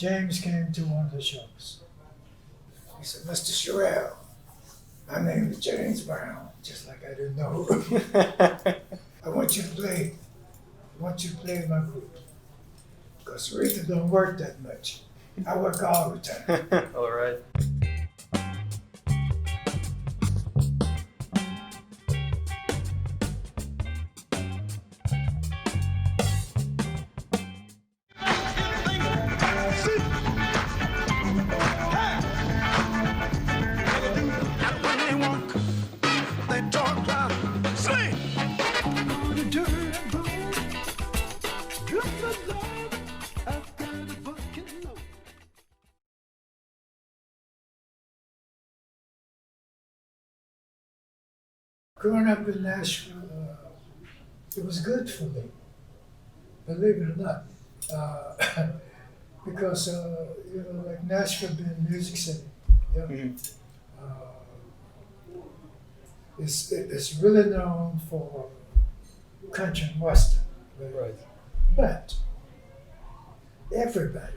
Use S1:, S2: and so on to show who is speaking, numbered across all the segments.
S1: James came to one of the shows. He said, Mr. Sherrill, my name is James Brown, just like I didn't know. I want you to play in my group. Because Aretha don't work that much. I work all the time.
S2: All right.
S1: Growing up in Nashville, it was good for me, believe it or not. Because, like Nashville being a music city, yeah.
S2: Mm-hmm.
S1: It's really known for country and western,
S2: Right.
S1: But everybody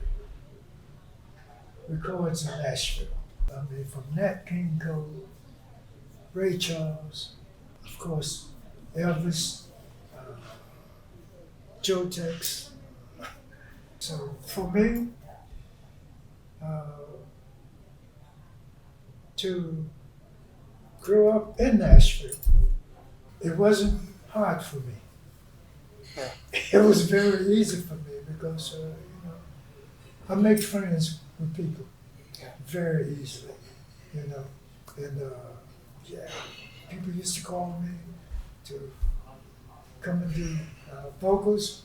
S1: records in Nashville. I mean, from Nat King Cole, Ray Charles, of course, Elvis, Joe Tex. So for me, to grow up in Nashville, it wasn't hard for me.
S2: Yeah.
S1: It was very easy for me because, I make friends with people very easily, and people used to call me to come and do vocals,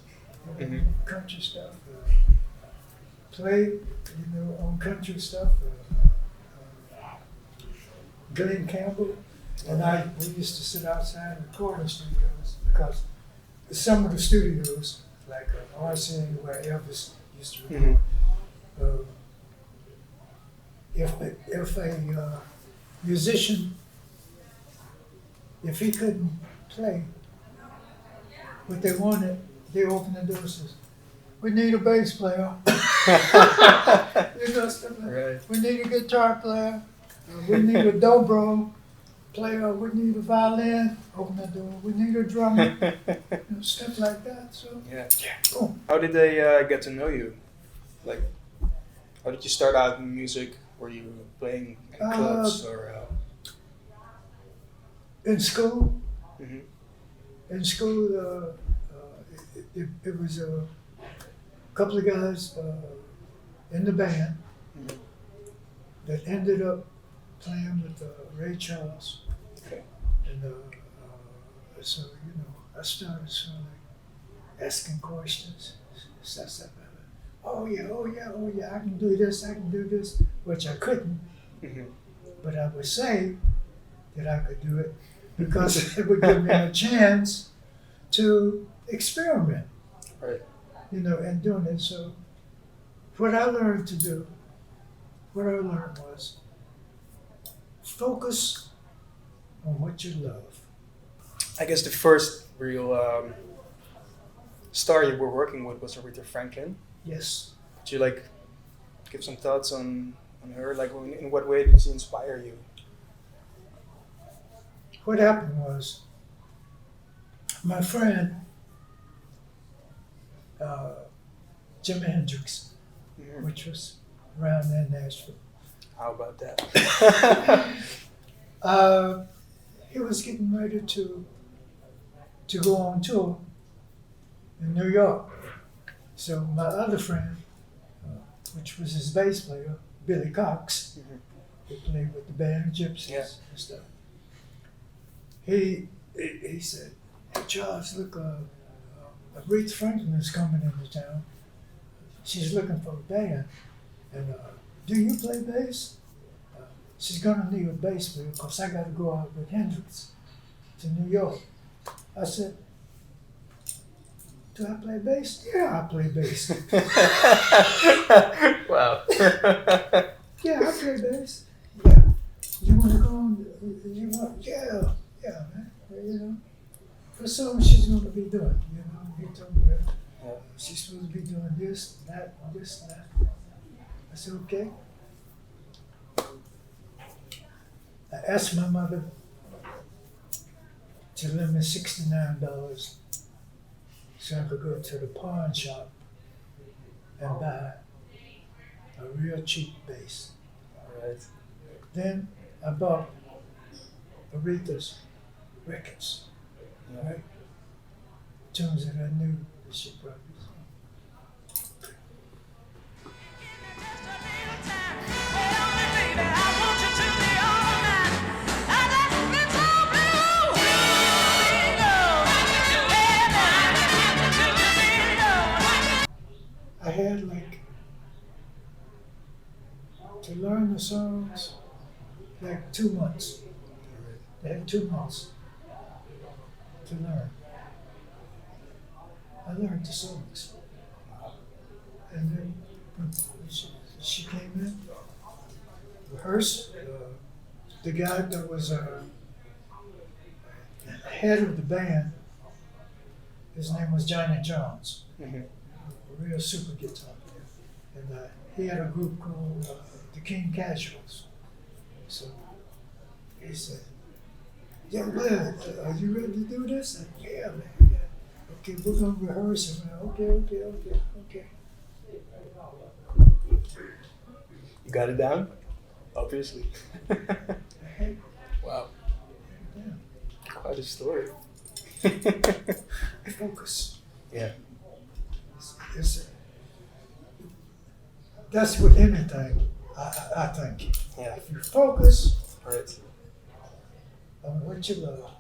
S2: Mhm.
S1: country stuff, play, on country stuff. Glenn Campbell and we used to sit outside in recording studios because some of the studios, like RCA, where Elvis used to record, if a musician, if he couldn't play what they wanted, they opened the door and says, "We need a bass player." Stuff like
S2: Right.
S1: We need a guitar player. We need a dobro player. We need a violin. Open the door. We need a drummer. Stuff like that. So
S2: Yeah.
S1: boom.
S2: How did they get to know you? Like, how did you start out in music? Were you playing in clubs or?
S1: In school,
S2: Mhm.
S1: it was a couple of guys in the band
S2: Mhm.
S1: that ended up playing with Ray Charles.
S2: Okay.
S1: And so, I started sort of asking questions. Stuff. Oh yeah, I can do this, which I couldn't,
S2: Mhm.
S1: but I would say that I could do it because it would give me a chance to experiment,
S2: Right.
S1: and doing it. So what I learned was focus on what you love.
S2: I guess the first real star you were working with was Aretha Franklin.
S1: Yes.
S2: Could you give some thoughts on her? Like, in what way did she inspire you?
S1: What happened was my friend Jimi Hendrix,
S2: Mhm.
S1: which was around there in Nashville.
S2: How about that?
S1: He was getting ready to go on tour in New York. So my other friend, which was his bass player, Billy Cox,
S2: Mhm.
S1: who played with the band Gypsies
S2: Yeah.
S1: and stuff. He said, "Hey Charles, look, Aretha Franklin is coming into town. She's looking for a band, and do you play bass? She's gonna need a bass player because I got to go out with Hendrix to New York." I said, "Do I play bass?" "Yeah, I play bass."
S2: Wow.
S1: "Yeah, I play bass." "Yeah. You want to go on? You want? Yeah, man. For something she's going to be doing. He told me she's supposed to be doing this, that, and that. I said, okay. I asked my mother to lend me $69 so I could go to the pawn shop and buy a real cheap bass.
S2: Alright.
S1: Then I bought Aretha's records,
S2: Yeah.
S1: right? Tunes that I knew that she probably I had like to learn the songs like 2 months. I had 2 months to learn. I learned the songs. And then when she came in, rehearsed. The guy that was head of the band, his name was Johnny Jones,
S2: Mm-hmm.
S1: a real super guitar player. And he had a group called the King Casuals. So he said, "Young man, are you ready to do this?" I said, "Yeah, man, yeah. Okay, we're gonna rehearse it." Okay.
S2: You got it down? Obviously.
S1: Hey,
S2: Wow.
S1: yeah.
S2: Quite a story.
S1: Focus.
S2: Yeah.
S1: It's, that's with anything, I think.
S2: Yeah.
S1: If you focus
S2: Right.
S1: on what you love,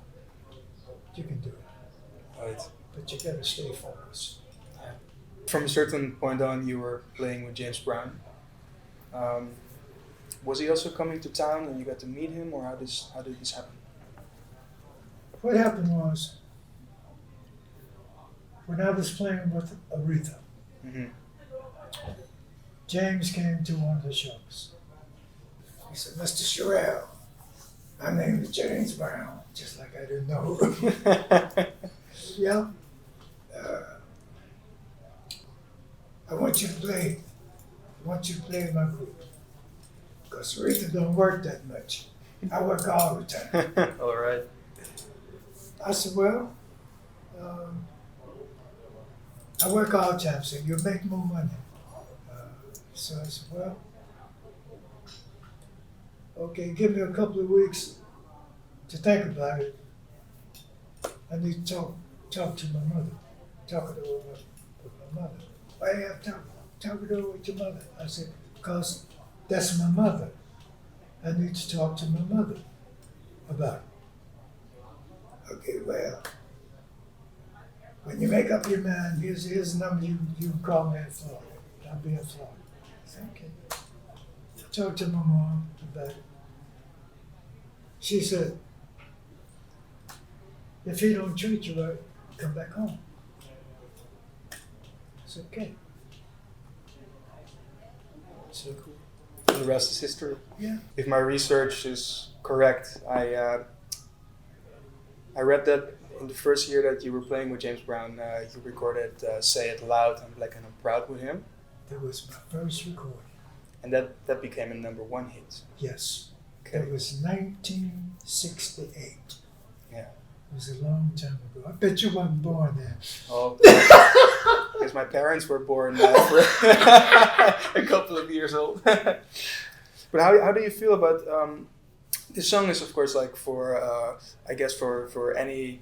S1: you can do it.
S2: Right.
S1: But you gotta stay focused.
S2: From a certain point on, you were playing with James Brown. Was he also coming to town and you got to meet him, or how did this happen?
S1: What happened was, when I was playing with Aretha,
S2: Mm-hmm.
S1: James came to one of the shows. He said, "Mr. Sherrill, my name is James Brown," just like I didn't know. Yeah. I want you to play in my group. Because Aretha don't work that much. I work all the time.
S2: All right.
S1: I said, well, I work all the time, so you'll make more money. So I said, well, okay, give me a couple of weeks to think about it. I need to talk to my mother. Talk it over with my mother. Why do you have to talk it over with your mother? I said, because that's my mother. I need to talk to my mother about it. Okay, well, when you make up your mind, here's the number you can call me in Florida. I'll be in Florida. I said, okay. Talk to my mom about it. She said, if he don't treat you right, come back home. It's okay.
S2: So cool. And the rest is history.
S1: Yeah.
S2: If my research is correct, I read that in the first year that you were playing with James Brown, you recorded "Say It Loud" and "Black and I'm Proud" with him,
S1: That was my first recording.
S2: and that became a #1 hit.
S1: Yes.
S2: Okay.
S1: It was 1968.
S2: Yeah.
S1: It was a long time ago. I bet you wasn't born then.
S2: Oh, because my parents were born for a couple of years old. But how do you feel about this song? Is of course like for I guess for any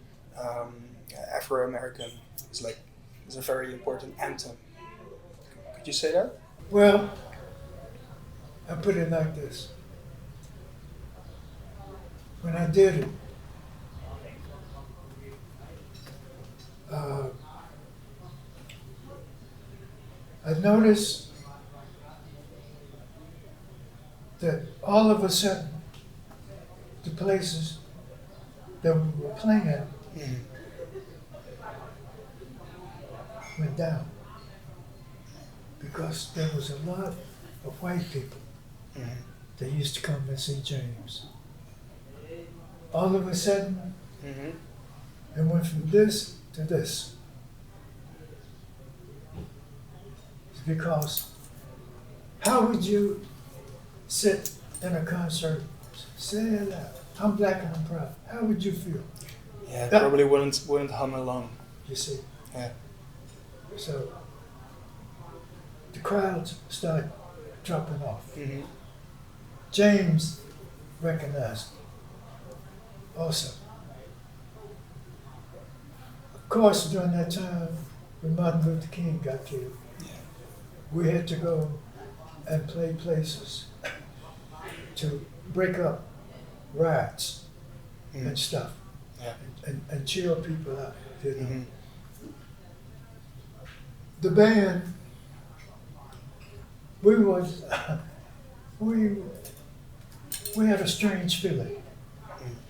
S2: Afro-American, it's a very important anthem. Could you say that?
S1: Well, I put it like this. When I did it, I noticed that all of a sudden, the places that we were playing at went down. Because there was a lot of white people that used to come and see James. All of a sudden, it went from this to this. It's because How would you sit in a concert, say it out, I'm black and I'm proud. How would you feel?
S2: Yeah, probably wouldn't hum along.
S1: You see?
S2: Yeah.
S1: So the crowds start dropping off.
S2: Mm-hmm.
S1: James recognized also. Of course, during that time when Martin Luther King got killed, we had to go and play places to break up riots and stuff,
S2: Yeah.
S1: and chill people out. You know?
S2: Mm-hmm.
S1: The band, we was we had a strange feeling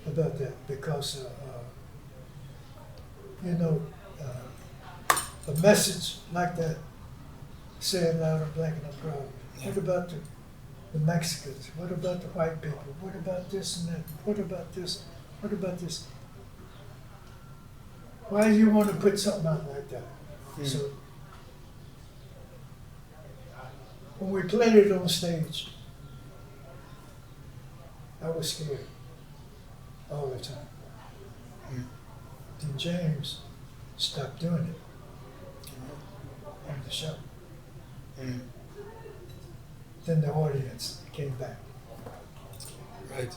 S1: about that because you know a message like that, saying loud and black and I'm proud.
S2: Yeah.
S1: What about the Mexicans? What about the white people? What about this and that? What about this? What about this? Why do you want to put something out like that? So when we played it on stage, I was scared all the time. Then James stopped doing it on the show. Then the audience came back.
S2: Right.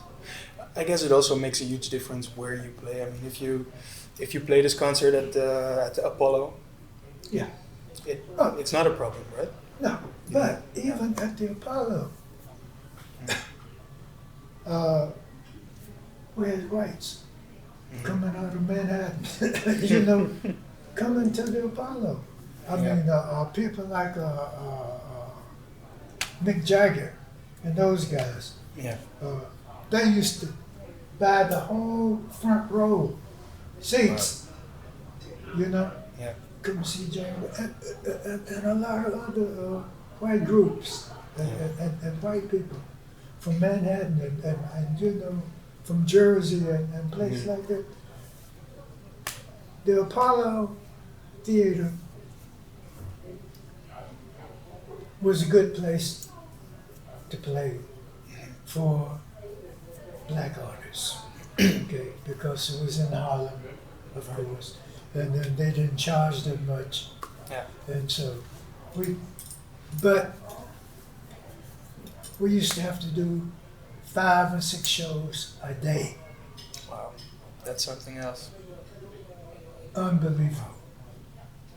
S2: I guess it also makes a huge difference where you play. I mean, if you play this concert at the Apollo,
S1: Yeah.
S2: it's not a problem, right?
S1: No, but even at the Apollo, we had whites coming out of Manhattan, you know, coming to the Apollo. I mean, people like Mick Jagger and those guys,
S2: Yeah.
S1: they used to buy the whole front row seats, you know,
S2: Yeah.
S1: come see James, and a lot of other white groups and white people from Manhattan and you know, from Jersey and places like that. The Apollo Theater was a good place to play for black artists, okay, because it was in Harlem, of course, and then they didn't charge them much,
S2: Yeah.
S1: and so but we used to have to do 5 or 6 shows a day.
S2: Wow. That's something else.
S1: Unbelievable.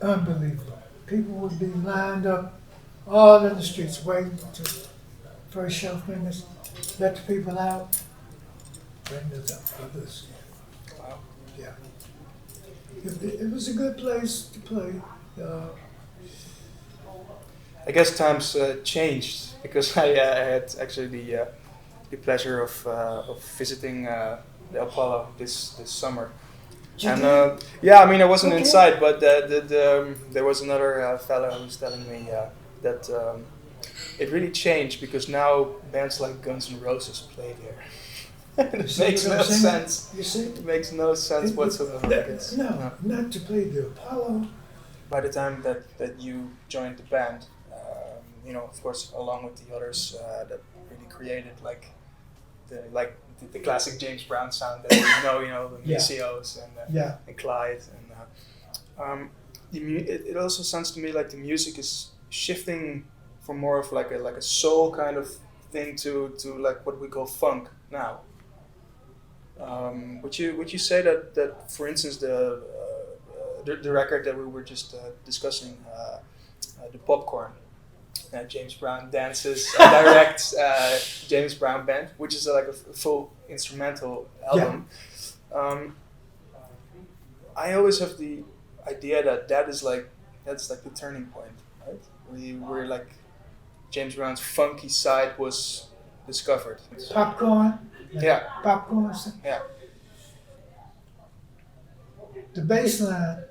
S1: Unbelievable. People would be lined up all in the streets waiting to first show finish, let the people out, bring the others.
S2: Wow.
S1: Yeah. It was a good place to play.
S2: I guess times changed because I had actually the pleasure of visiting the Apollo this summer. And yeah, I mean I wasn't
S1: Okay.
S2: inside, but there was another fellow who was telling me that it really changed because now bands like Guns N' Roses play there. It
S1: see
S2: makes
S1: what
S2: no
S1: I'm saying?
S2: sense.
S1: You see?
S2: It makes no sense whatsoever.
S1: No, not to play the Apollo.
S2: By the time that you joined the band, you know, of course, along with the others that really created the classic James Brown sound that you know, the
S1: Yeah.
S2: Misios
S1: Yeah.
S2: and Clyde, and it also sounds to me like the music is shifting from more of like a soul kind of thing to like what we call funk now. Would you say that for instance the record that we were just discussing, the Popcorn, James Brown dances, directs James Brown Band, which is like a full instrumental album. I always have the idea that's like the turning point, right? We're like James Brown's funky side was discovered.
S1: Popcorn.
S2: Yeah.
S1: Popcorn.
S2: Yeah.
S1: The bass line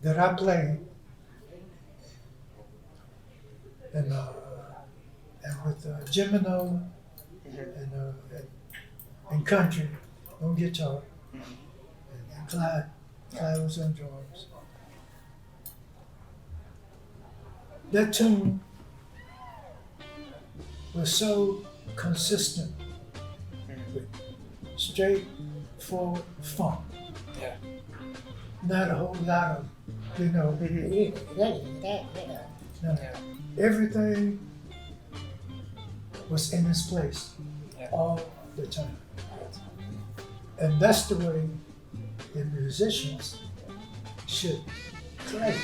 S1: that I play and with Gemino and country on guitar and Clyde was on drums. That tune was so consistent
S2: Mhm.
S1: with straightforward funk.
S2: Yeah.
S1: Not a whole lot of, you know,
S2: Mhm.
S1: no.
S2: Yeah.
S1: Everything was in its place
S2: Yeah.
S1: all the time. And that's the way the musicians should play.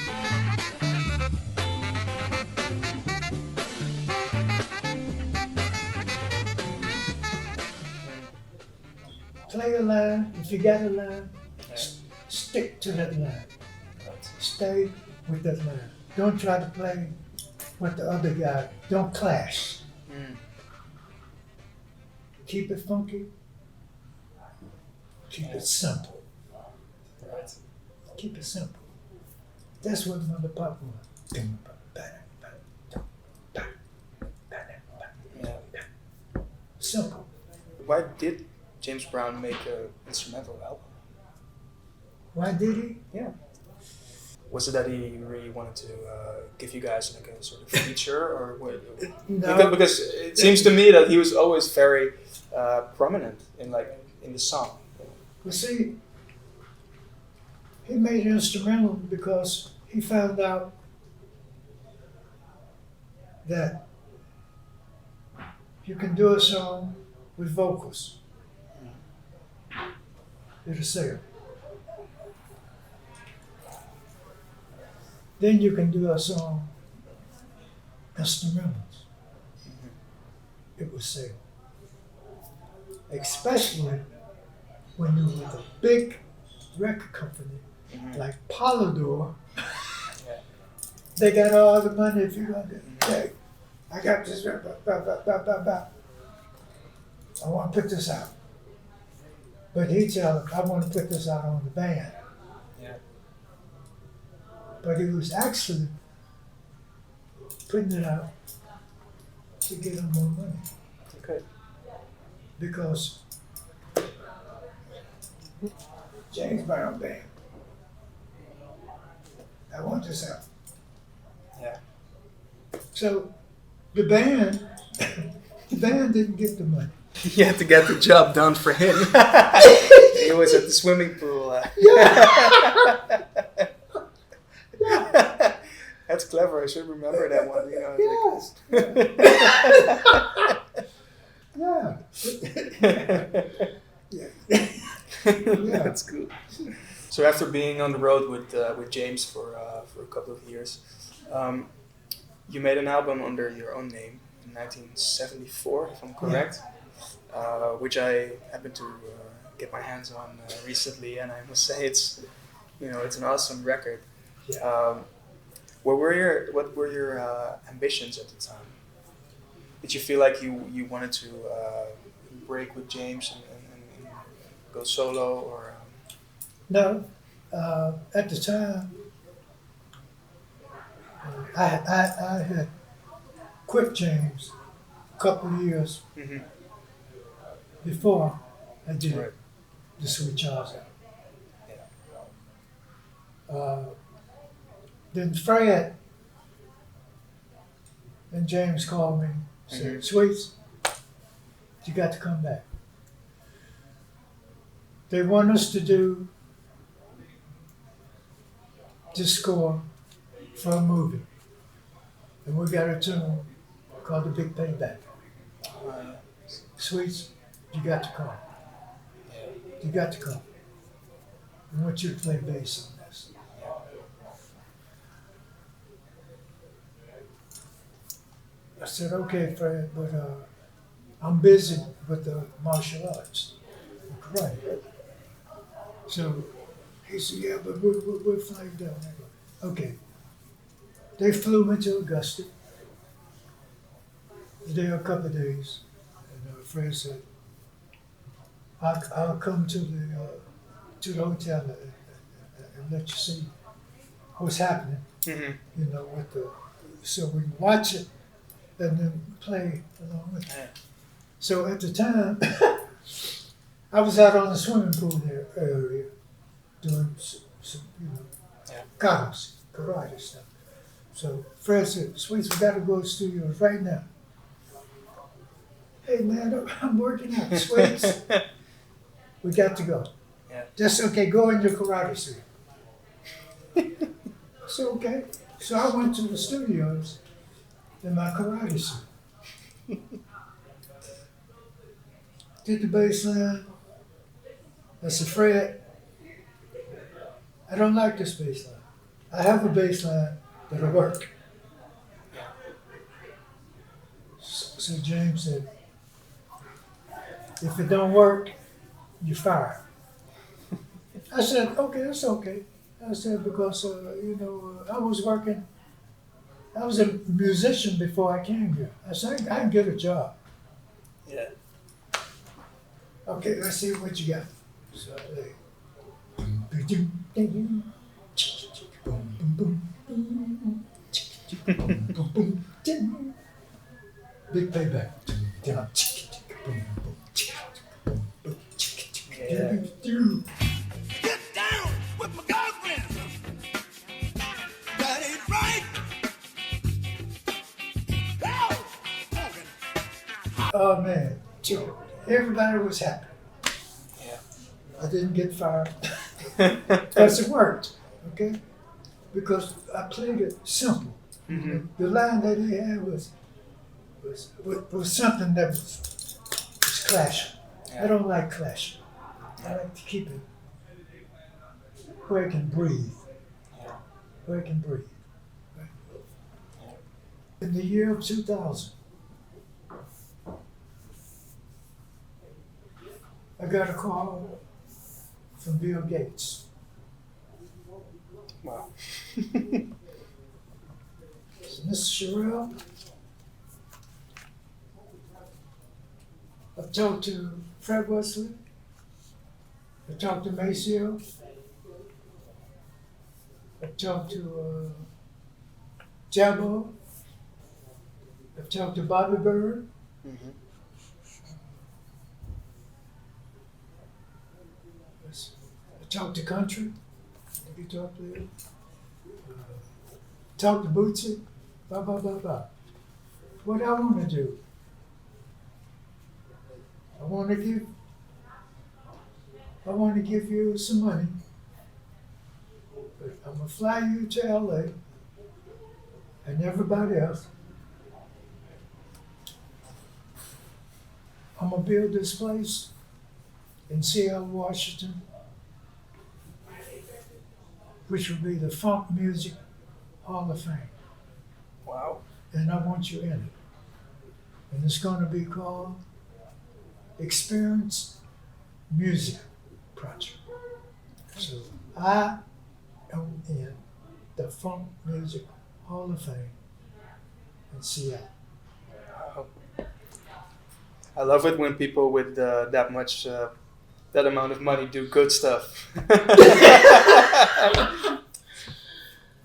S1: Play a line. If you got a line,
S2: Yeah.
S1: stick to that line.
S2: Right.
S1: Stay with that line. Don't try to play with the other guy. Don't clash.
S2: Mm.
S1: Keep it funky. Keep
S2: Yeah.
S1: it simple.
S2: Right.
S1: Keep it simple. That's what Mother Pop was.
S2: Yeah.
S1: Simple.
S2: Why did James Brown make an instrumental album?
S1: Why did he?
S2: Yeah. Was it that he really wanted to give you guys like a sort of feature, or what?
S1: No.
S2: Because it seems to me that he was always very prominent in the song.
S1: Well, see, he made an instrumental because he found out that you can do a song with vocals. It'll sell. Then you can do a song instrumentals. It will sell. Especially when you're with a big record company like Polydor.
S2: Yeah.
S1: They got all the money. If you're gonna hey, I got this. I want to put this out. But he tell him, I want to put this out on the band.
S2: Yeah.
S1: But he was actually putting it out to get him more money.
S2: Okay.
S1: Because James Brown band, I want this out.
S2: Yeah.
S1: So the band didn't get the money.
S2: He had to get the job done for him. He was at the swimming pool. That's clever. I should remember that one. You know,
S1: Yeah.
S2: That's cool. So after being on the road with James for a couple of years, you made an album under your own name in 1974, if I'm correct, which I happened to get my hands on recently, and I must say it's an awesome record.
S1: Yeah.
S2: What were your ambitions at the time? Did you feel like you wanted to break with James and go solo, or?
S1: No, at the time, I had quit James a couple of years
S2: Mhm.
S1: before I did
S2: Right.
S1: the Sweet Charles album. Then Fred and James called me and said,
S2: Mhm.
S1: Sweets, you got to come back. They want us to do this score for a movie. And we got a tune called The Big Payback. Sweets, you got to come. You got to come. I want you to play bass on this. I said, okay, Fred, but I'm busy with the martial arts, karate. So he said, yeah, but we'll fly you down. I go, okay. They flew me to Augusta. There a couple of days. And Fred said, I'll come to the hotel and let you see what's happening,
S2: Mhm.
S1: with so we can watch it and then play along with it.
S2: Yeah.
S1: So at the time, I was out on the swimming pool area doing some
S2: Yeah.
S1: karate stuff. So Fred said, Sweets, we got to go to the studios right now. Hey man, I'm working out. Sweats. We got to go.
S2: Yeah.
S1: That's okay. Go in your karate suit. So okay. So I went to the studios in my karate suit. Did the bass line. I said, Fred, I don't like this bass line. I have a bass line that'll work. So James said, if it don't work, you fire. I said, okay, that's okay. I said, because, I was working, I was a musician before I came here. I said, I can get a job.
S2: Yeah.
S1: Okay, let's see what you got. So I played. Big payback.
S2: Yeah.
S3: Get down with my girlfriend. That ain't right.
S1: Oh man, everybody was happy.
S2: Yeah.
S1: I didn't get fired because it worked, okay? Because I played it simple.
S2: Mhm.
S1: The line that he had was something that was clashing.
S2: Yeah.
S1: I don't like clashing. I like to keep it where it can breathe.
S2: Yeah.
S1: Where it can breathe. Right? In the year of 2000, I got a call from Bill Gates.
S2: Wow.
S1: So, Mr. Sherrill, I've talked to Fred Wesley. I talked to Maceo. I talked to Jabbo. I've talked to Bobby Bird.
S2: Mhm.
S1: I talked to Country. Have you talked to him? Talked to Bootsy. Blah, blah, blah, blah. What I want to do, I want to give you some money. But I'm going to fly you to LA and everybody else. I'm going to build this place in Seattle, Washington, which will be the Funk Music Hall of Fame.
S2: Wow.
S1: And I want you in it. And it's going to be called Experience Music Project. So I am in the Funk Music Hall of Fame in Seattle.
S2: Wow. I love it when people with that amount of money do good stuff.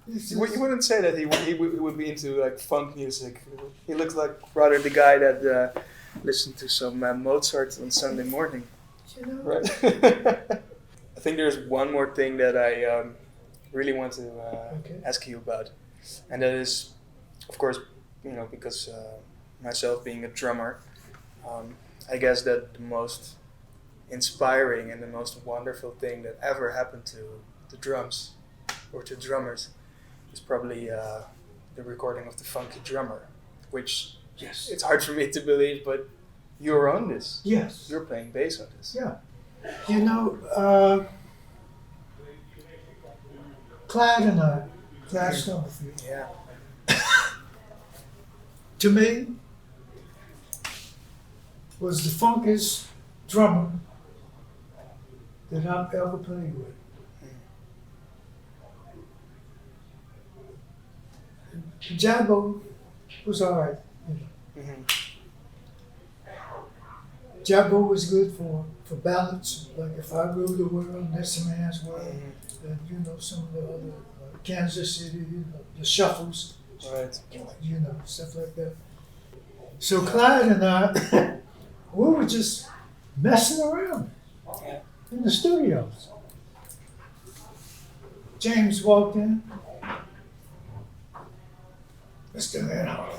S2: You wouldn't say that he would be into like funk music. He looks like rather the guy that listened to some Mozart on Sunday morning,
S1: You know,
S2: right? I think there's one more thing that I really want to
S1: Okay.
S2: ask you about, and that is, of course, because myself being a drummer, I guess that the most inspiring and the most wonderful thing that ever happened to the drums or to drummers is probably the recording of the Funky Drummer, which
S1: yes.
S2: it's hard for me to believe, but you're on this.
S1: Yes.
S2: You're playing bass on this.
S1: Yeah. You know, Clyde Stubblefield,
S2: Yeah.
S1: to me, was the funkiest drummer that I've ever played with. Jabbo was all right. You know.
S2: Mm-hmm.
S1: Jabbo was good for balance. Like if I rule the world, next man's world,
S2: Mm-hmm.
S1: and some of the other Kansas City, the shuffles,
S2: Right.
S1: stuff like that. So Clyde and I, we were just messing around
S2: Yeah.
S1: in the studios. James walked in. Mr. Manhoff,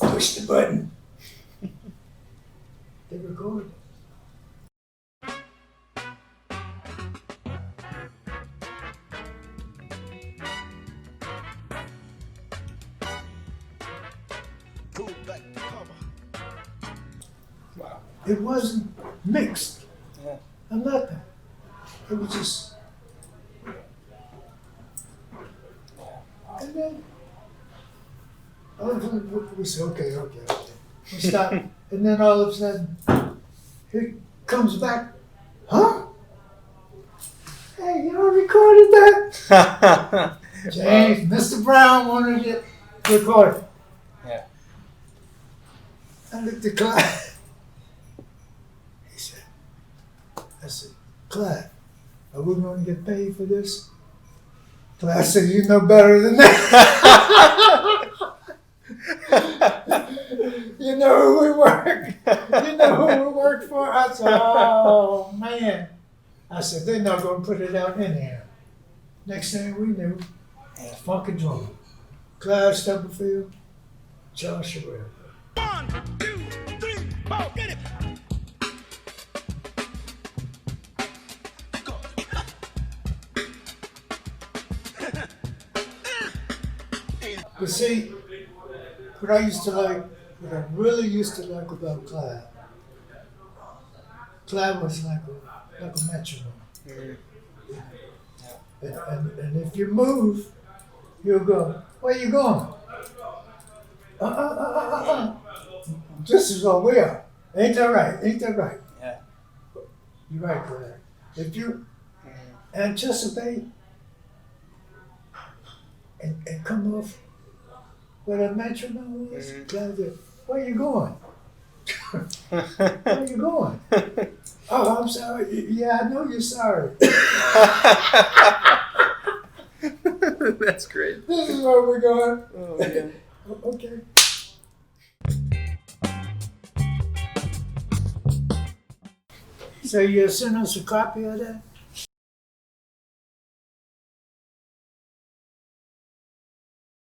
S1: push the button. they recorded it.
S3: Pull back the cover.
S2: Wow.
S1: It wasn't mixed
S2: Yeah.
S1: or nothing. It was just. And then, we said, okay. We stopped. And then all of a sudden, he comes back, huh? Hey, you all recorded that? James, Mr. Brown wanted it recorded.
S2: Yeah.
S1: I looked at Clyde. He said, I said, Clyde, are we going to get paid for this? Clyde said, you know better than that. You know who we work. You know who we work for. I said, oh man. I said, they're not going to put it out anyhow. Next thing we knew, Funk and Drum. Clyde Stubblefield, Charles Sherrill.
S3: 1, 2, 3, 4, get it.
S1: But see, what I really used to like about Clyde was like a metronome.
S2: Mhm.
S1: And if you move, you'll go, where you going? This is where we are. Ain't that right?
S2: Yeah.
S1: You're right, Clyde. If you
S2: Mhm.
S1: anticipate and come off where the metronome was,
S2: Mhm.
S1: Clyde said, where you going? Where you going? Oh, I'm sorry. Yeah, I know you're sorry.
S2: That's great.
S1: This is where we're going.
S2: Oh, man.
S1: Okay. So you send us a copy of that?